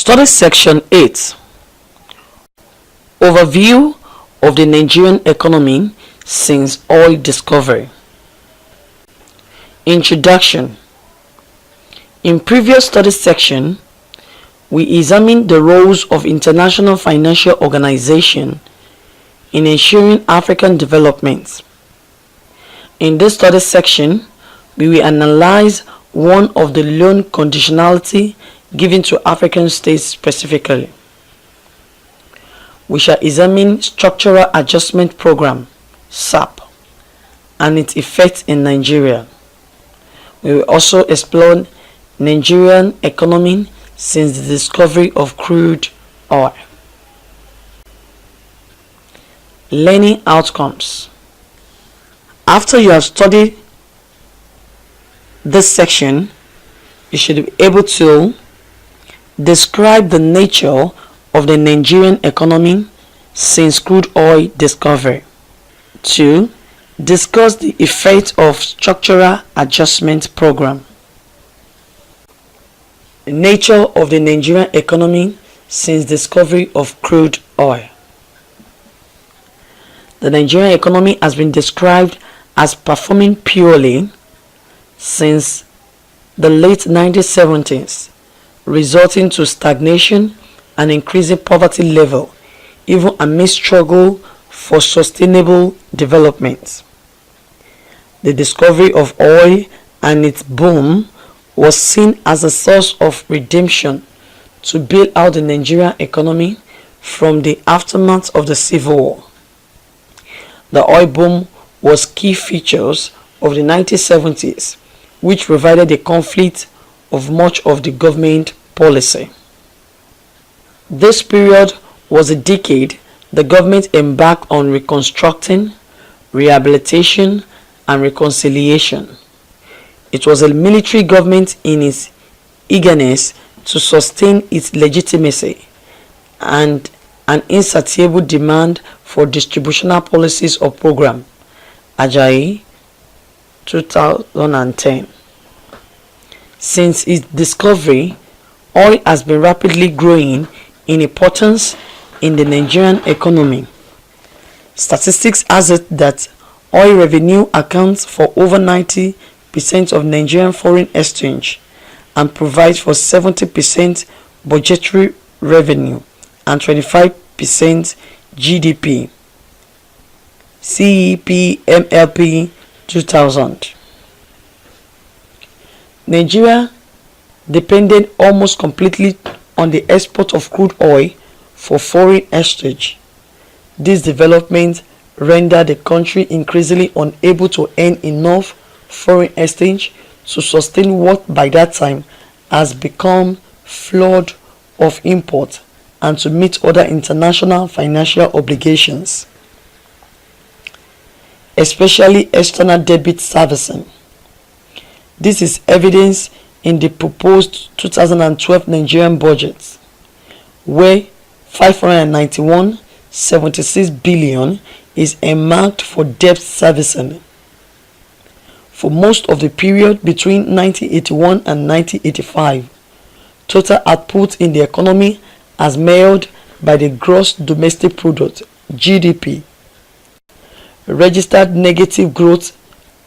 Study Section 8. Overview of the Nigerian economy since oil discovery. Introduction. In previous study section, we examined the roles of international financial organizations in ensuring African development. In this study section, we will analyze one of the loan conditionality given to African states specifically. We shall examine Structural Adjustment Program (SAP) and its effects in Nigeria. We will also explore Nigerian economy since the discovery of crude oil. Learning outcomes. After you have studied this section, you should be able to describe the nature of the Nigerian economy since crude oil discovery. 2. Discuss the effect of Structural Adjustment Program. The nature of the Nigerian economy since discovery of crude oil. The Nigerian economy has been described as performing poorly since the late 1970s, resulting to stagnation and increasing poverty level, even amid struggle for sustainable development. The discovery of oil and its boom was seen as a source of redemption to bail out the Nigerian economy from the aftermath of the Civil War. The oil boom was key features of the 1970s, which provided a conflict of much of the government policy. This period was a decade the government embarked on reconstructing, rehabilitation, and reconciliation. It was a military government in its eagerness to sustain its legitimacy and an insatiable demand for distributional policies or program. Ajayi, 2010. Since its discovery, oil has been rapidly growing in importance in the Nigerian economy. Statistics assert that oil revenue accounts for over 90% of Nigerian foreign exchange and provides for 70% budgetary revenue and 25% GDP. CEPMLP 2000. Nigeria depended almost completely on the export of crude oil for foreign exchange. This development rendered the country increasingly unable to earn enough foreign exchange to sustain what by that time has become flood of import and to meet other international financial obligations, especially external debt servicing. This is evidenced in the proposed 2012 Nigerian budget, where 591.76 billion is earmarked for debt servicing. For most of the period between 1981 and 1985, total output in the economy as measured by the gross domestic product (GDP) registered negative growth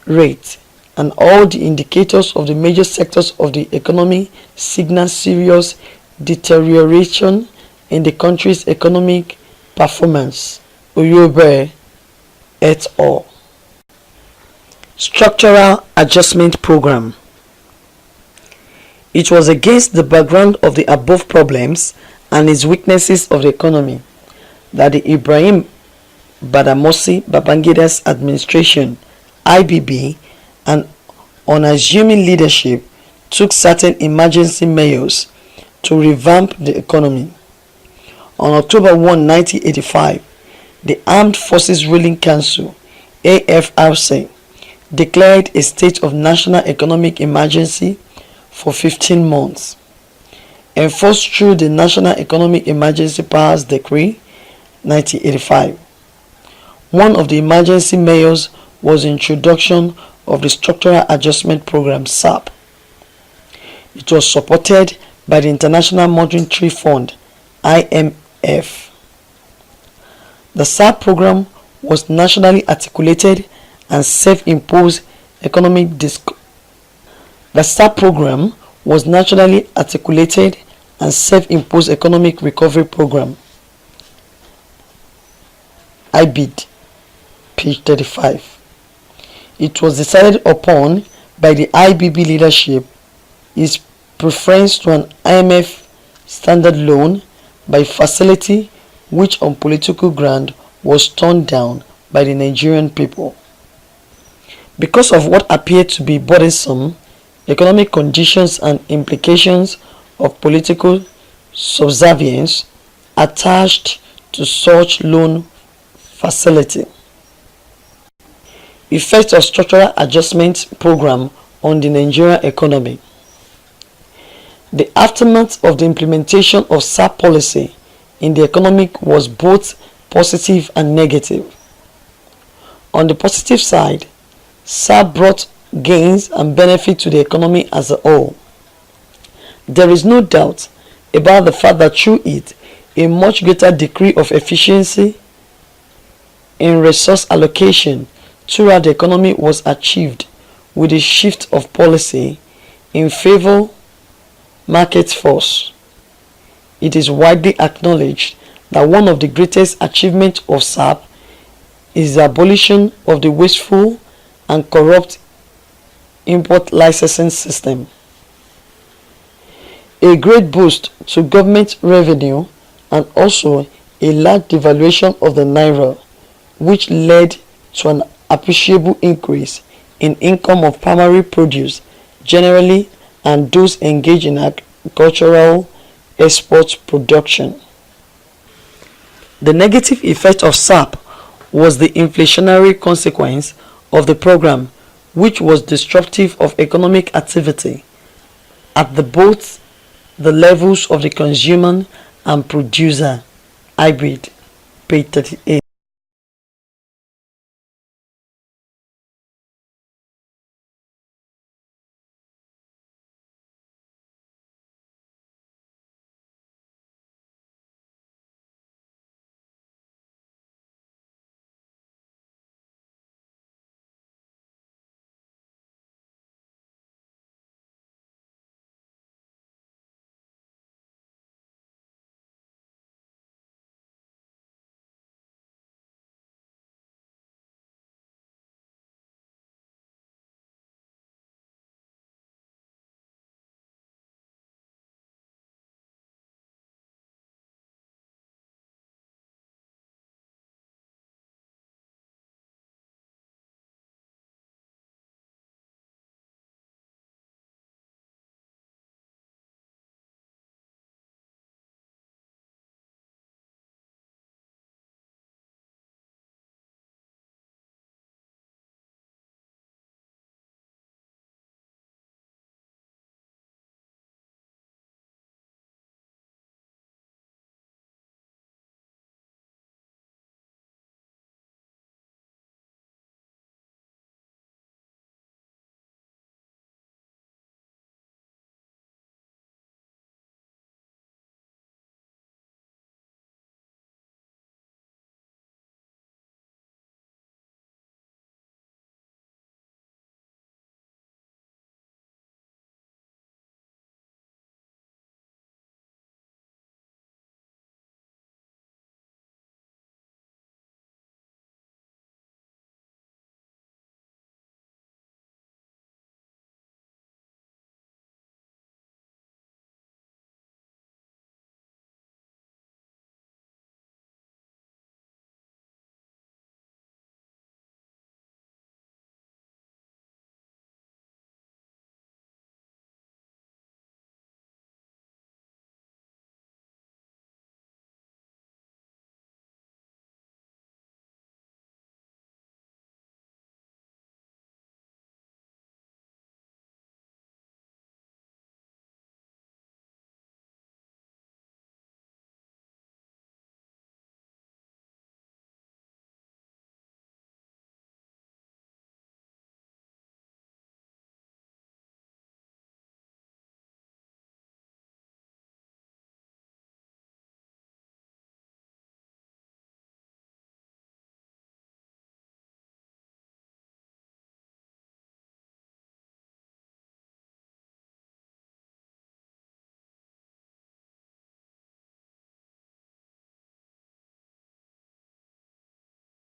rate, and all the indicators of the major sectors of the economy signal serious deterioration in the country's economic performance. Oyobe et al. Structural Adjustment Program. It was against the background of the above problems and its weaknesses of the economy that the Ibrahim Badamasi Babangida's administration, IBB, and unassuming leadership took certain emergency measures to revamp the economy. On October 1, 1985, the Armed Forces Ruling Council, AFRC, declared a state of national economic emergency for 15 months. Enforced through the National Economic Emergency Powers Decree 1985. One of the emergency measures was the introduction of the Structural Adjustment Program (SAP). It was supported by the International Monetary Fund (IMF). The SAP program was nationally articulated and self-imposed economic The SAP program was nationally articulated and self-imposed economic recovery program (IBED), page 35. It was decided upon by the IBB leadership its preference to an IMF standard loan by facility which on political ground was turned down by the Nigerian people. Because of what appeared to be burdensome economic conditions and implications of political subservience attached to such loan facility. Effect of structural adjustment program on the Nigerian economy. The aftermath of the implementation of SAP policy in the economy was both positive and negative. On the positive side, SAP brought gains and benefit to the economy as a whole. There is no doubt about the fact that through it, a much greater degree of efficiency in resource allocation throughout the economy was achieved with a shift of policy in favor market force. It is widely acknowledged that one of the greatest achievements of SAP is the abolition of the wasteful and corrupt import licensing system. A great boost to government revenue and also a large devaluation of the naira, which led to an appreciable increase in income of primary produce generally and those engaged in agricultural export production. The negative effect of SAP was the inflationary consequence of the program, which was disruptive of economic activity at both the levels of the consumer and producer (IBED), page 38.